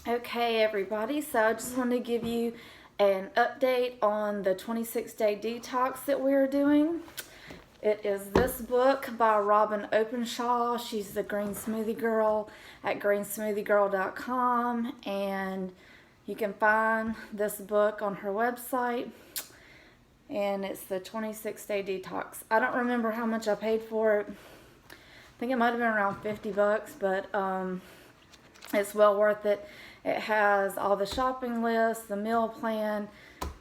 Okay, everybody, so I just want to give you an update on the 26-day detox that we're doing. It is this book by Robyn Openshaw. She's the Green Smoothie Girl at greensmoothiegirl.com, and you can find this book on her website, and it's the 26-day detox. I don't remember how much I paid for it. I think it might have been around $50, but it's well worth it. It has all the shopping lists, the meal plan,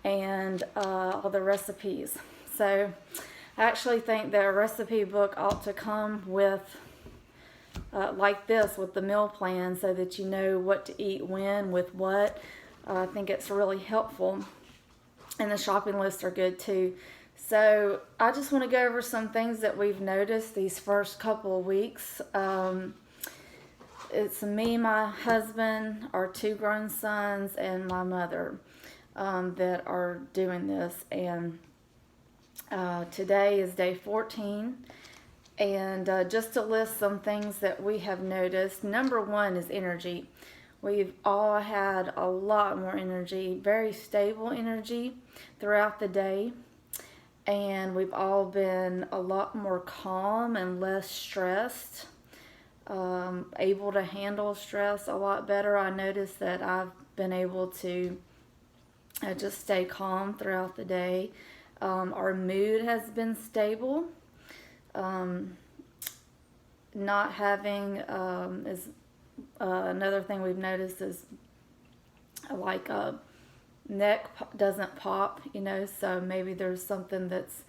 and all the recipes. So I actually think the recipe book ought to come with like this, with the meal plan, so that you know what to eat when, with what. I think it's really helpful. And the shopping lists are good too. So I just want to go over some things that we've noticed these first couple of weeks. It's me, my husband, our 2 grown sons, and my mother that are doing this. And today is day 14. And just to list some things that we have noticed, number 1 is energy. We've all had a lot more energy, very stable energy throughout the day. And we've all been a lot more calm and less stressed. Able to handle stress a lot better. I noticed that I've been able to just stay calm throughout the day. Our mood has been stable. Not having is another thing we've noticed is like neck doesn't pop, so maybe there's something that's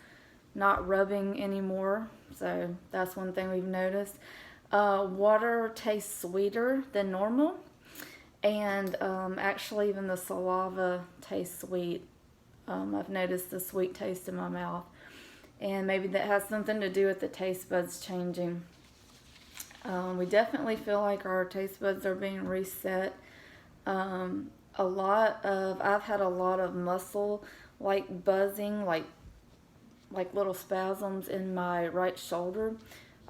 not rubbing anymore. So that's one thing we've noticed. Water tastes sweeter than normal, and actually even the saliva tastes sweet. I've noticed the sweet taste in my mouth, and maybe that has something to do with the taste buds changing. We definitely feel like our taste buds are being reset. I've had a lot of muscle like buzzing, like little spasms in my right shoulder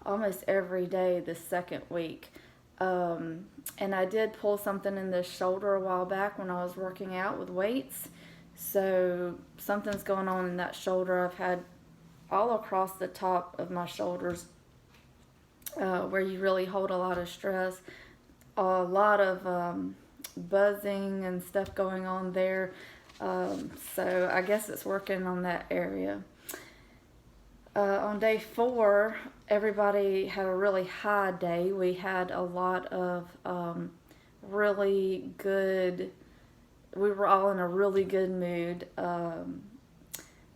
almost every day this second week. And I did pull something in this shoulder a while back when I was working out with weights. So something's going on in that shoulder. I've had all across the top of my shoulders where you really hold a lot of stress, a lot of buzzing and stuff going on there. So I guess it's working on that area. On day 4, everybody had a really high day. We had a lot of really good, we were all in a really good mood.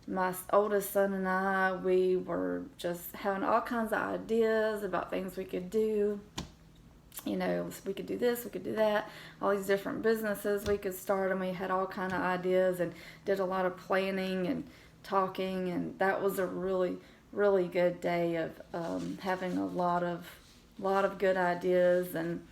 My oldest son and I, we were just having all kinds of ideas about things we could do. We could do this, we could do that, all these different businesses we could start, and we had all kind of ideas and did a lot of planning and talking, and that was a really good day of having a lot of good ideas and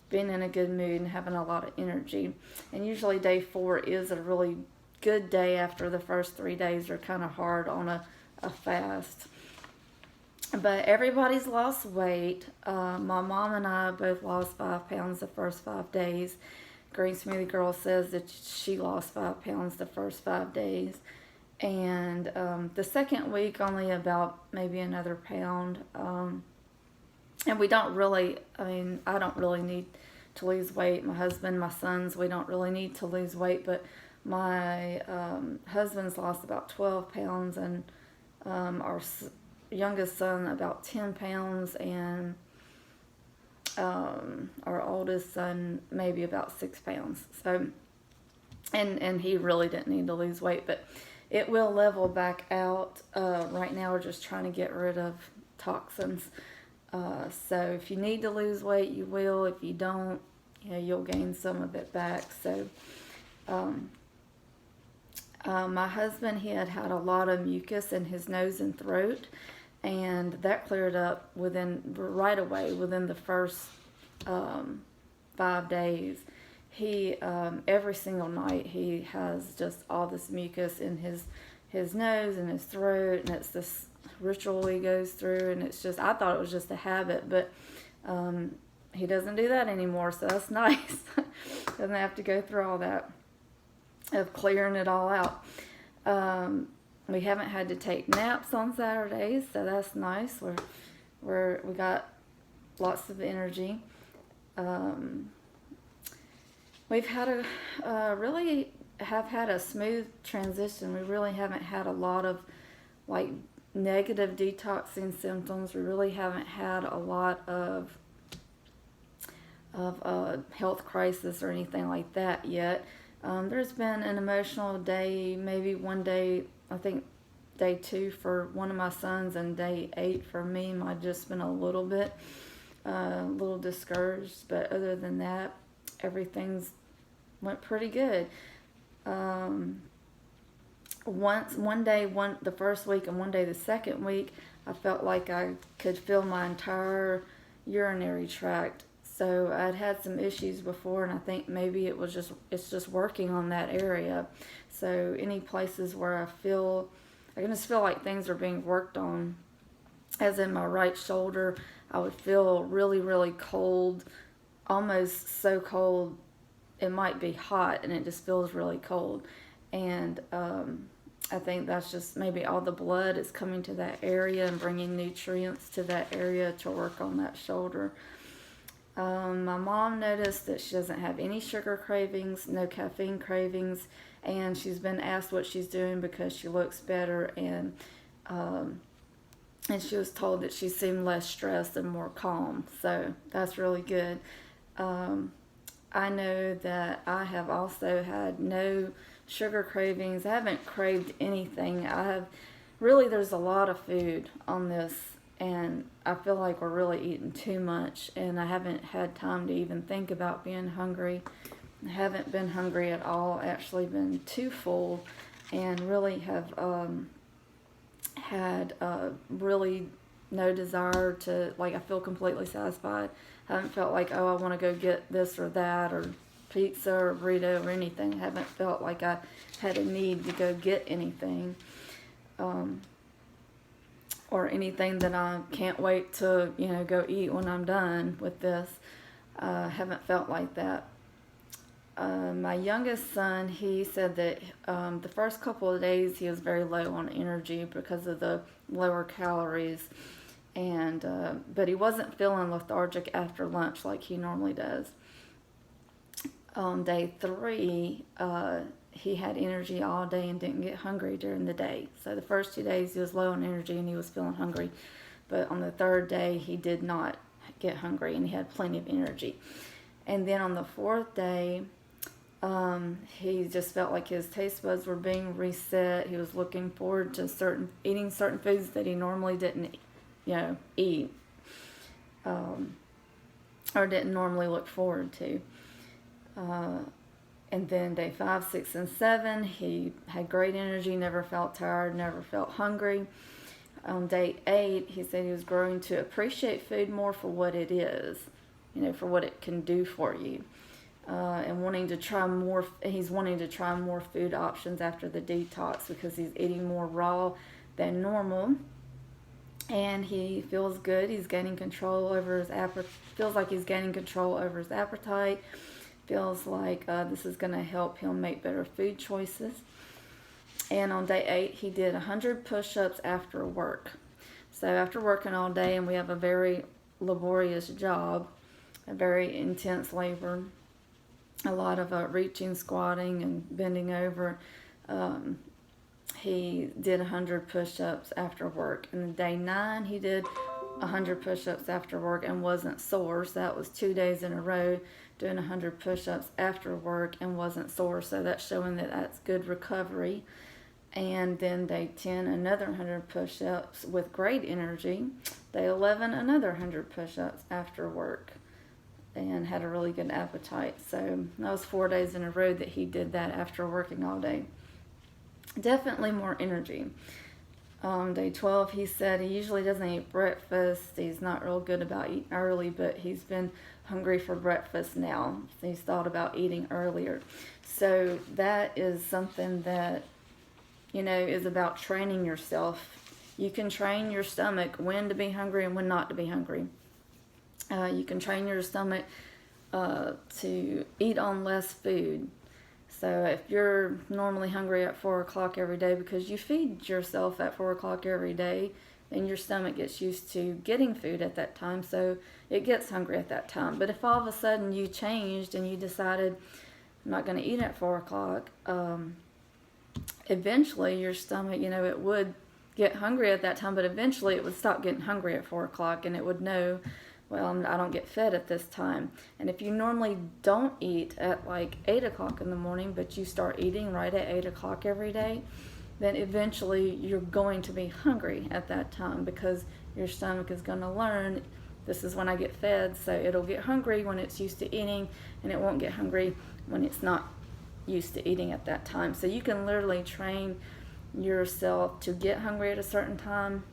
being in a good mood and having a lot of energy. And usually day 4 is a really good day after the first 3 days are kind of hard on a fast. But everybody's lost weight. My mom and I both lost 5 pounds the first 5 days. Green Smoothie Girl says that she lost 5 pounds the first 5 days. And the second week, only about maybe another pound. And we don't really, I don't really need to lose weight. My husband, my sons, we don't really need to lose weight. But my husband's lost about 12 pounds, and our youngest son about 10 pounds, and our oldest son maybe about 6 pounds. So, and he really didn't need to lose weight, but it will level back out. Right now we're just trying to get rid of toxins. So if you need to lose weight, you will. If you don't, you'll gain some of it back. So my husband, he had a lot of mucus in his nose and throat, and that cleared up right away within the first 5 days. He every single night he has just all this mucus in his nose and his throat, and it's this ritual he goes through, and it's just, I thought it was just a habit, but he doesn't do that anymore, so that's nice. Doesn't have to go through all that of clearing it all out. We haven't had to take naps on Saturdays, so that's nice. We got lots of energy. We've had really have had a smooth transition. We really haven't had a lot of like negative detoxing symptoms. We really haven't had a lot of health crisis or anything like that yet. There's been an emotional day, maybe one day, I think day 2 for one of my sons and day 8 for me. Might just been a little discouraged, but other than that, everything's went pretty good. The first week and one day the second week, I felt like I could feel my entire urinary tract. So I'd had some issues before, and I think maybe it's just working on that area. So any places where I can just feel like things are being worked on, as in my right shoulder, I would feel really, really cold, almost so cold it might be hot, and it just feels really cold. And I think that's just maybe all the blood is coming to that area and bringing nutrients to that area to work on that shoulder. My mom noticed that she doesn't have any sugar cravings, no caffeine cravings, and she's been asked what she's doing because she looks better, and she was told that she seemed less stressed and more calm. So that's really good. I know that I have also had no sugar cravings. I haven't craved anything. There's a lot of food on this, and I feel like we're really eating too much, and I haven't had time to even think about being hungry. I haven't been hungry at all, actually been too full, and really have had really no desire to, like, I feel completely satisfied. I haven't felt like, oh, I want to go get this or that, or pizza or burrito or anything. I haven't felt like I had a need to go get anything, or anything that I can't wait to, go eat when I'm done with this. Haven't felt like that. My youngest son, he said that the first couple of days he was very low on energy because of the lower calories, and but he wasn't feeling lethargic after lunch like he normally does. On day 3, he had energy all day and didn't get hungry during the day. So the first 2 days he was low on energy and he was feeling hungry, but on the 3rd day he did not get hungry and he had plenty of energy. And then on the 4th day, he just felt like his taste buds were being reset. He was looking forward to eating certain foods that he normally didn't, eat, or didn't normally look forward to. And then day 5, 6, and 7, he had great energy, never felt tired, never felt hungry. On day 8, he said he was growing to appreciate food more for what it is, for what it can do for you. And wanting to try more. He's wanting to try more food options after the detox because he's eating more raw than normal, and he feels good. He's gaining control over his feels like he's gaining control over his appetite. Feels like this is going to help him make better food choices. And on day 8, he did 100 push-ups after work. So after working all day, and we have a very laborious job, a very intense labor, a lot of reaching, squatting, and bending over. He did 100 push-ups after work. And day 9, he did 100 push-ups after work and wasn't sore. So that was 2 days in a row doing 100 push-ups after work and wasn't sore. So that's showing that that's good recovery. And then day 10, another 100 push-ups with great energy. Day 11, another 100 push-ups after work, and had a really good appetite. So that was 4 days in a row that he did that after working all day. Definitely more energy. Day 12, he said he usually doesn't eat breakfast. He's not real good about eating early, but he's been hungry for breakfast now. He's thought about eating earlier. So that is something that, is about training yourself. You can train your stomach when to be hungry and when not to be hungry. You can train your stomach to eat on less food. So if you're normally hungry at 4 o'clock every day because you feed yourself at 4 o'clock every day, then your stomach gets used to getting food at that time, so it gets hungry at that time. But if all of a sudden you changed and you decided, I'm not going to eat at 4 o'clock, eventually your stomach, it would get hungry at that time, but eventually it would stop getting hungry at 4 o'clock and it would know, well, I don't get fed at this time. And if you normally don't eat at like 8 o'clock in the morning, but you start eating right at 8 o'clock every day, then eventually you're going to be hungry at that time because your stomach is going to learn, this is when I get fed, so it'll get hungry when it's used to eating, and it won't get hungry when it's not used to eating at that time. So you can literally train yourself to get hungry at a certain time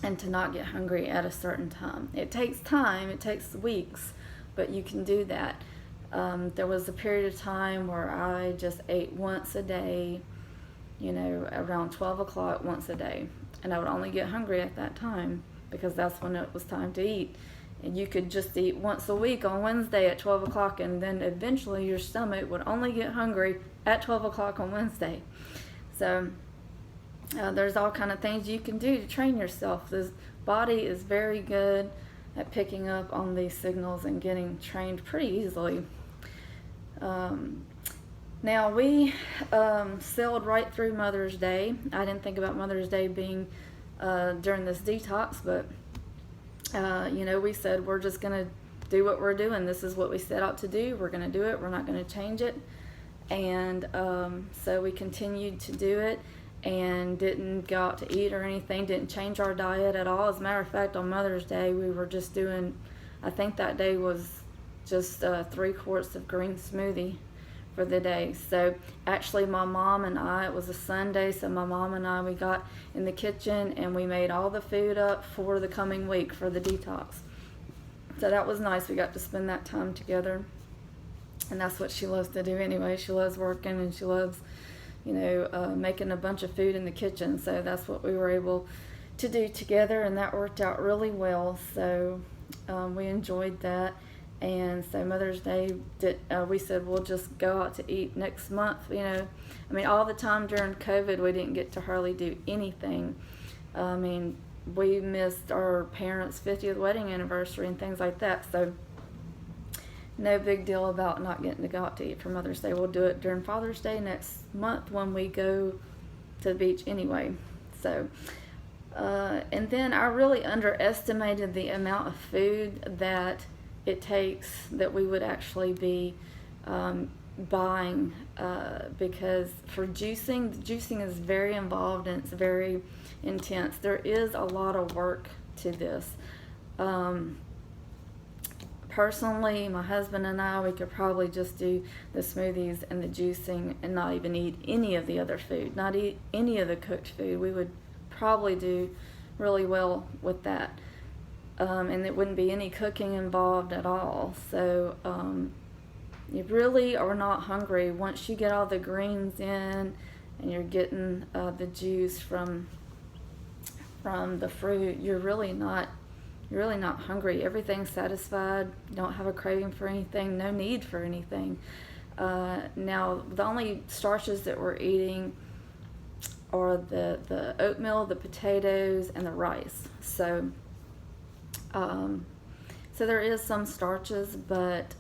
and to not get hungry at a certain time. It takes time, it takes weeks, but you can do that. There was a period of time where I just ate once a day, around 12 o'clock once a day. And I would only get hungry at that time because that's when it was time to eat. And you could just eat once a week on Wednesday at 12 o'clock, and then eventually your stomach would only get hungry at 12 o'clock on Wednesday. So there's all kind of things you can do to train yourself. The body is very good at picking up on these signals and getting trained pretty easily. Now we sailed right through Mother's Day. I didn't think about Mother's Day being during this detox, but we said we're just going to do what we're doing. This is what we set out to do. We're going to do it. We're not going to change it. And so we continued to do it and didn't go out to eat or anything, didn't change our diet at all. As a matter of fact, on Mother's Day, we were just doing, I think that day was just 3 quarts of green smoothie for the day. So actually my mom and I, it was a Sunday, so my mom and I, we got in the kitchen and we made all the food up for the coming week for the detox. So that was nice. We got to spend that time together, and that's what she loves to do anyway. She loves working and she loves making a bunch of food in the kitchen. So that's what we were able to do together, and that worked out really well. So we enjoyed that. And so Mother's Day, we said we'll just go out to eat next month. All the time during COVID, we didn't get to hardly do anything. We missed our parents' 50th wedding anniversary and things like that. So no big deal about not getting to go out to eat for Mother's Day. We'll do it during Father's Day next month when we go to the beach anyway. So, and then I really underestimated the amount of food that it takes that we would actually be buying because for juicing, the juicing is very involved and it's very intense. There is a lot of work to this. Personally, my husband and I, we could probably just do the smoothies and the juicing and not even eat any of the other food, not eat any of the cooked food. We would probably do really well with that. And it wouldn't be any cooking involved at all. So you really are not hungry once you get all the greens in and you're getting the juice from the fruit. You're really not hungry. Everything's satisfied. You don't have a craving for anything. No need for anything. Now the only starches that we're eating are the oatmeal, the potatoes, and the rice. So there is some starches, but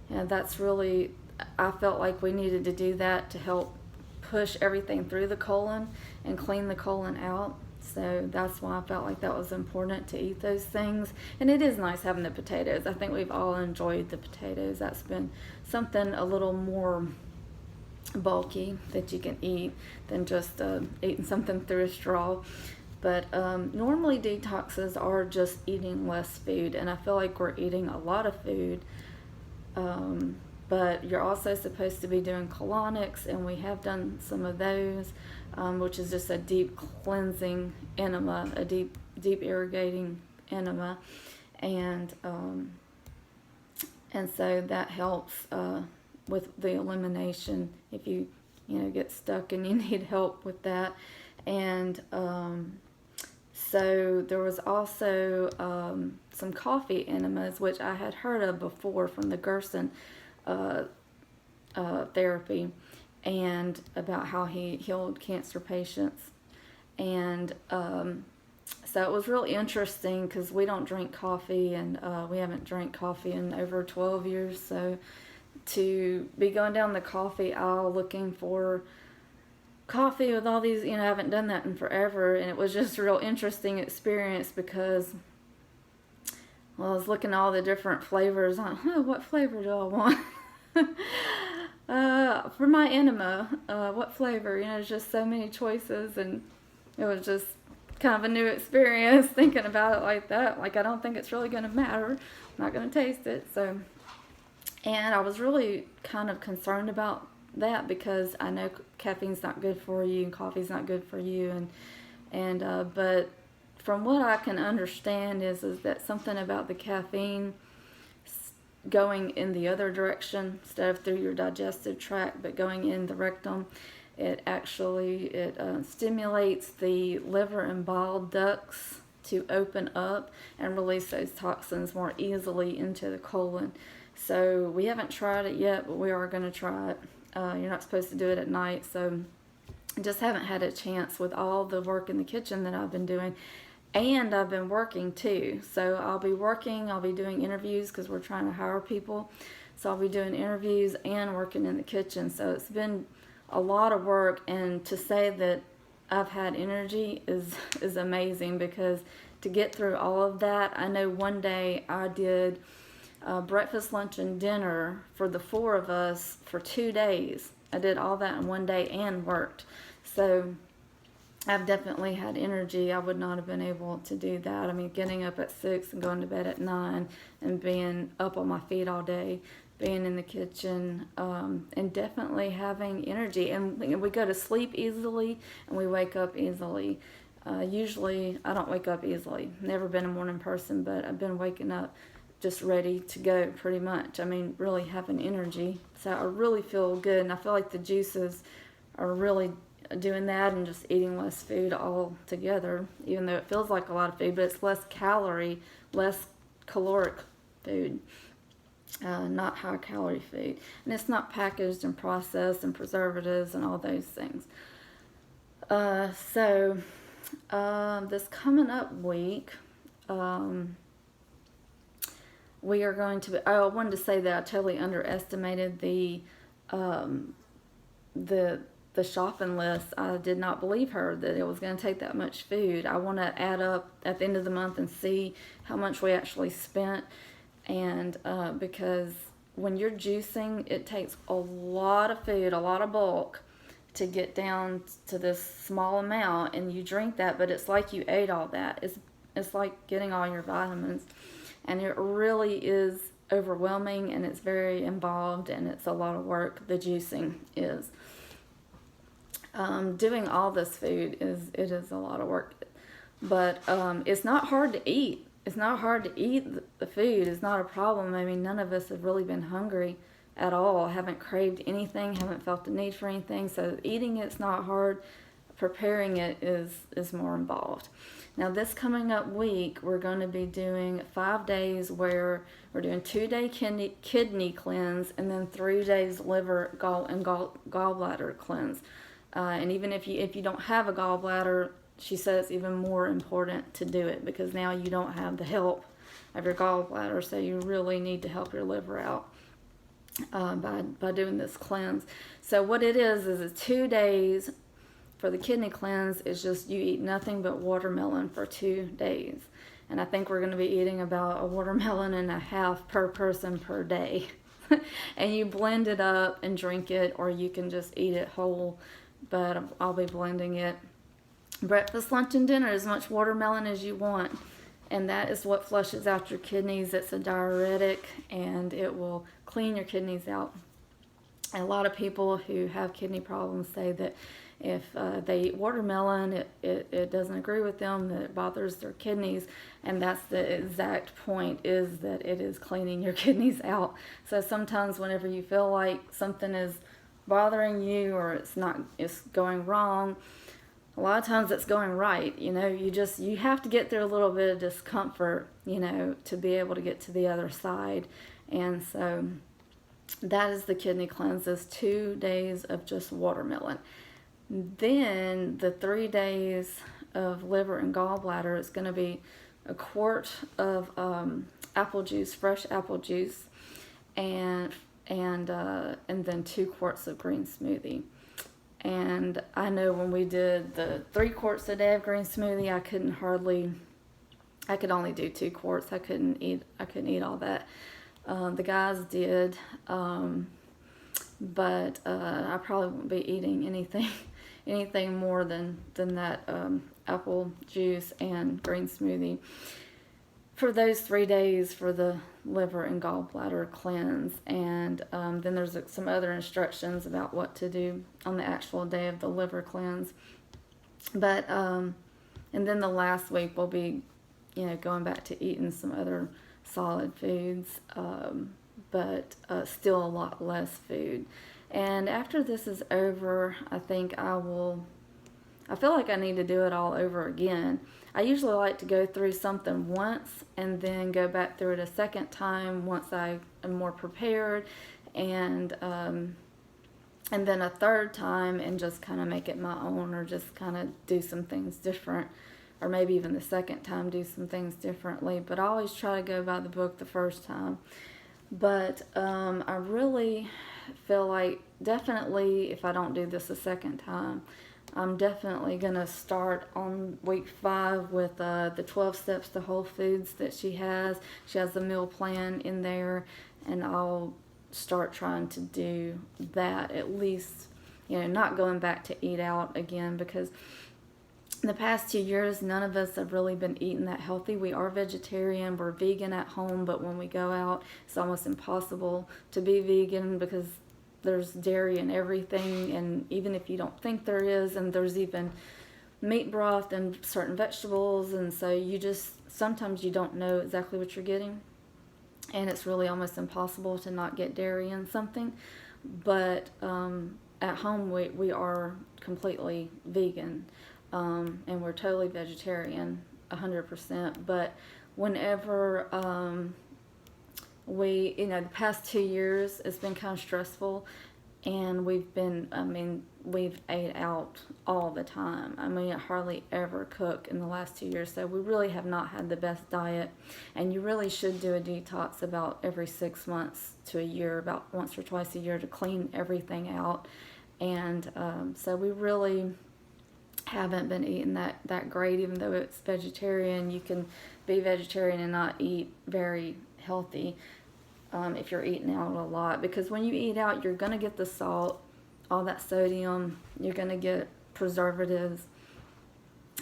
that's really, I felt like we needed to do that to help push everything through the colon and clean the colon out. So that's why I felt like that was important to eat those things. And it is nice having the potatoes. I think we've all enjoyed the potatoes. That's been something a little more bulky that you can eat than just eating something through a straw. But normally detoxes are just eating less food, and I feel like we're eating a lot of food. But you're also supposed to be doing colonics, and we have done some of those, which is just a deep cleansing enema, a deep irrigating enema, and so that helps with the elimination if you get stuck and you need help with that. And So there was also some coffee enemas, which I had heard of before from the Gerson uh, therapy, and about how he healed cancer patients. And so it was really interesting because we don't drink coffee, and we haven't drank coffee in over 12 years. So to be going down the coffee aisle looking for coffee with all these, I haven't done that in forever, and it was just a real interesting experience because, well, I was looking at all the different flavors. What flavor do I want? For my enema, what flavor? There's just so many choices, and it was just kind of a new experience thinking about it like that. Like, I don't think it's really going to matter. I'm not going to taste it. So, and I was really kind of concerned about that because I know caffeine's not good for you and coffee's not good for you, but from what I can understand is that something about the caffeine going in the other direction instead of through your digestive tract, but going in the rectum, it stimulates the liver and bile ducts to open up and release those toxins more easily into the colon. So we haven't tried it yet, but we are going to try it. You're not supposed to do it at night, so I just haven't had a chance with all the work in the kitchen that I've been doing. And I've been working too. So I'll be doing interviews because we're trying to hire people. So I'll be doing interviews and working in the kitchen. So it's been a lot of work, and to say that I've had energy is amazing, because to get through all of that, I know one day I did breakfast, lunch, and dinner for the 4 of us for 2 days. I did all that in one day and worked. So I've definitely had energy. I would not have been able to do that. I mean, getting up at 6 and going to bed at 9 and being up on my feet all day, being in the kitchen, and definitely having energy. And we go to sleep easily and we wake up easily. Usually I don't wake up easily. Never been a morning person, but I've been waking up just ready to go pretty much. I mean, really having energy. So I really feel good, and I feel like the juices are really doing that, and just eating less food altogether, even though it feels like a lot of food, but it's less calorie, less caloric food, not high calorie food, and it's not packaged and processed and preservatives and all those things. So this coming up week, we are going to, I wanted to say that I totally underestimated the shopping list. I did not believe her that it was going to take that much food. I want to add up at the end of the month and see how much we actually spent. And because when you're juicing, it takes a lot of food, a lot of bulk to get down to this small amount, and you drink that, but it's like you ate all that. It's like getting all your vitamins, and it really is overwhelming, and it's very involved, and it's a lot of work. The juicing is. Doing all this food is a lot of work, but it's not hard to eat. It's not hard to eat the food. It's not a problem. I mean, none of us have really been hungry at all. Haven't craved anything. Haven't felt the need for anything. So eating it's not hard. Preparing it is more involved. Now this coming up week, we're going to be doing 5 days where we're doing 2-day kidney cleanse, and then 3 days liver and gallbladder cleanse. And even if you don't have a gallbladder, she says it's even more important to do it, because now you don't have the help of your gallbladder, so you really need to help your liver out by doing this cleanse. So what it is it's 2 days for the kidney cleanse. Is just you eat nothing but watermelon for 2 days. And I think we're going to be eating about a watermelon and a half per person per day. And you blend it up and drink it, or you can just eat it whole. But I'll be blending it. Breakfast, lunch, and dinner, as much watermelon as you want. And that is what flushes out your kidneys. It's a diuretic, and it will clean your kidneys out. And a lot of people who have kidney problems say that if they eat watermelon, it doesn't agree with them, that it bothers their kidneys. And that's the exact point, is that it is cleaning your kidneys out. So sometimes whenever you feel like something is bothering you, or it's going wrong, a lot of times it's going right. You have to get through a little bit of discomfort, to be able to get to the other side. And so that is the kidney cleanses, 2 days of just watermelon. Then the 3 days of liver and gallbladder is going to be a quart of apple juice, fresh apple juice, and then 2 quarts of green smoothie. And I know when we did the 3 quarts a day of green smoothie, I could only do 2 quarts. I couldn't eat all that. The guys did, but I probably won't be eating anything more than that apple juice and green smoothie for those 3 days for the liver and gallbladder cleanse. And then there's some other instructions about what to do on the actual day of the liver cleanse. But and then the last week we'll be going back to eating some other solid foods, but still a lot less food. And after this is over, I think I feel like I need to do it all over again. I usually like to go through something once and then go back through it a second time once I am more prepared, and then a third time and just kind of make it my own, or just kind of do some things different, or maybe even the second time do some things differently. But I always try to go by the book the first time. But I really feel like definitely if I don't do this a second time, I'm definitely going to start on week 5 with the 12 steps to whole foods that she has. She has the meal plan in there, and I'll start trying to do that, at least, not going back to eat out again, because in the past 2 years, none of us have really been eating that healthy. We are vegetarian, we're vegan at home, but when we go out, it's almost impossible to be vegan because there's dairy in everything, and even if you don't think there is, and there's even meat broth and certain vegetables, and so sometimes you don't know exactly what you're getting, and it's really almost impossible to not get dairy in something. But at home we are completely vegan, and we're totally vegetarian 100%. But whenever the past 2 years it's been kind of stressful, and we've ate out all the time. I hardly ever cook in the last 2 years, so we really have not had the best diet. And you really should do a detox about every 6 months to a year, about once or twice a year, to clean everything out. And so we really haven't been eating that great, even though it's vegetarian. You can be vegetarian and not eat very healthy if you're eating out a lot, because when you eat out, you're going to get the salt, all that sodium, you're going to get preservatives,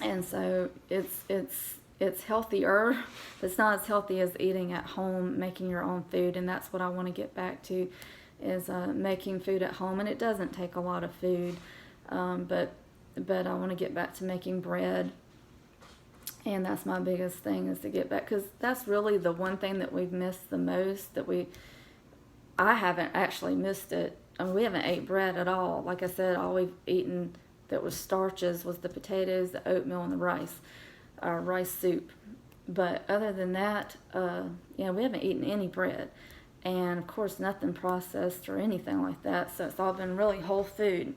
and so it's healthier, but it's not as healthy as eating at home, making your own food. And that's what I want to get back to, is making food at home. And it doesn't take a lot of food, but I want to get back to making bread. And that's my biggest thing, is to get back, because that's really the one thing that we've missed the most. I haven't actually missed it. We haven't ate bread at all. Like I said, all we've eaten that was starches was the potatoes, the oatmeal, and the rice soup. But other than that, we haven't eaten any bread. And of course, nothing processed or anything like that. So it's all been really whole food.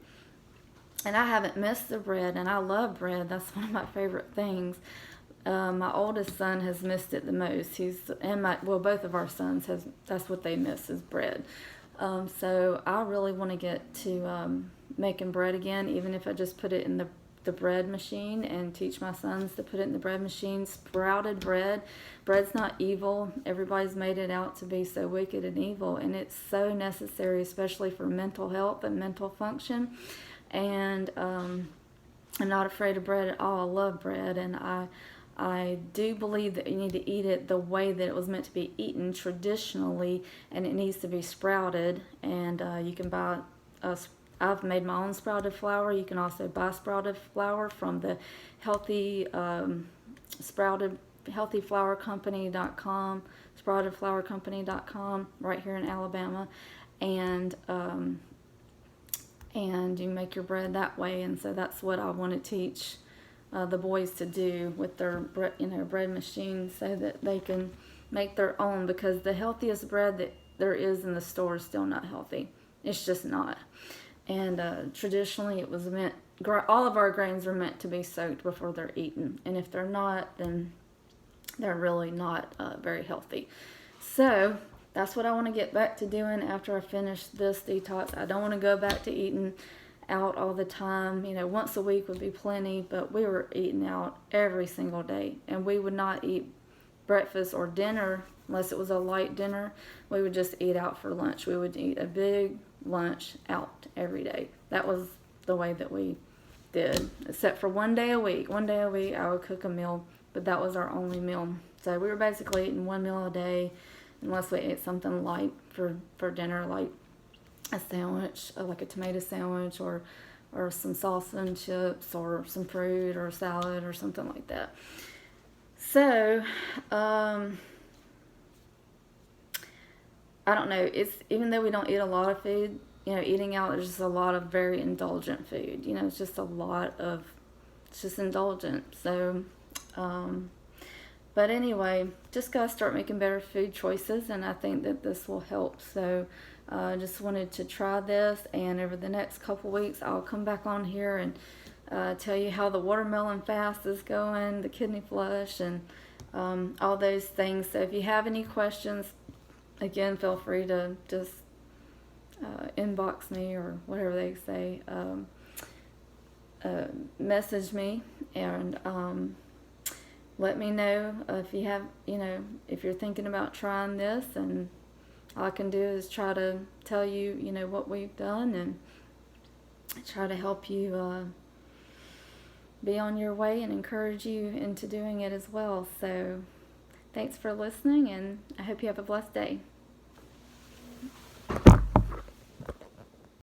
And I haven't missed the bread, and I love bread. That's one of my favorite things. My oldest son has missed it the most. Both of our sons that's what they miss, is bread. So I really want to get to making bread again, even if I just put it in the bread machine, and teach my sons to put it in the bread machine. Sprouted bread. Bread's not evil. Everybody's made it out to be so wicked and evil, and it's so necessary, especially for mental health and mental function. And I'm not afraid of bread at all. I love bread, and I do believe that you need to eat it the way that it was meant to be eaten traditionally, and it needs to be sprouted. And you can buy I've made my own sprouted flour. You can also buy sprouted flour from the healthyflourcompany.com, sproutedflourcompany.com, right here in Alabama. And and you make your bread that way. And so that's what I want to teach the boys to do with their bread machines, so that they can make their own, because the healthiest bread that there is in the store is still not healthy. It's just not. And traditionally it was meant, all of our grains are meant to be soaked before they're eaten, and if they're not, then they're really not very healthy. So that's what I want to get back to doing after I finish this detox. I don't want to go back to eating out all the time. Once a week would be plenty, but we were eating out every single day, and we would not eat breakfast or dinner unless it was a light dinner. We would just eat out for lunch. We would eat a big lunch out every day. That was the way that we did, except for one day a week. One day a week I would cook a meal, but that was our only meal. So we were basically eating one meal a day, unless we ate something light for dinner, like a sandwich, like a tomato sandwich, or some salsa and chips, or some fruit or salad or something like that. So I don't know, even though we don't eat a lot of food, eating out, there's just a lot of very indulgent food. It's just it's just indulgent. So but anyway, just gotta start making better food choices, and I think that this will help. So I just wanted to try this, and over the next couple weeks I'll come back on here and tell you how the watermelon fast is going, the kidney flush, and all those things. So if you have any questions, again, feel free to just inbox me, or whatever they say, message me, and let me know if you have, if you're thinking about trying this. And all I can do is try to tell you, what we've done, and try to help you be on your way, and encourage you into doing it as well. So thanks for listening, and I hope you have a blessed day.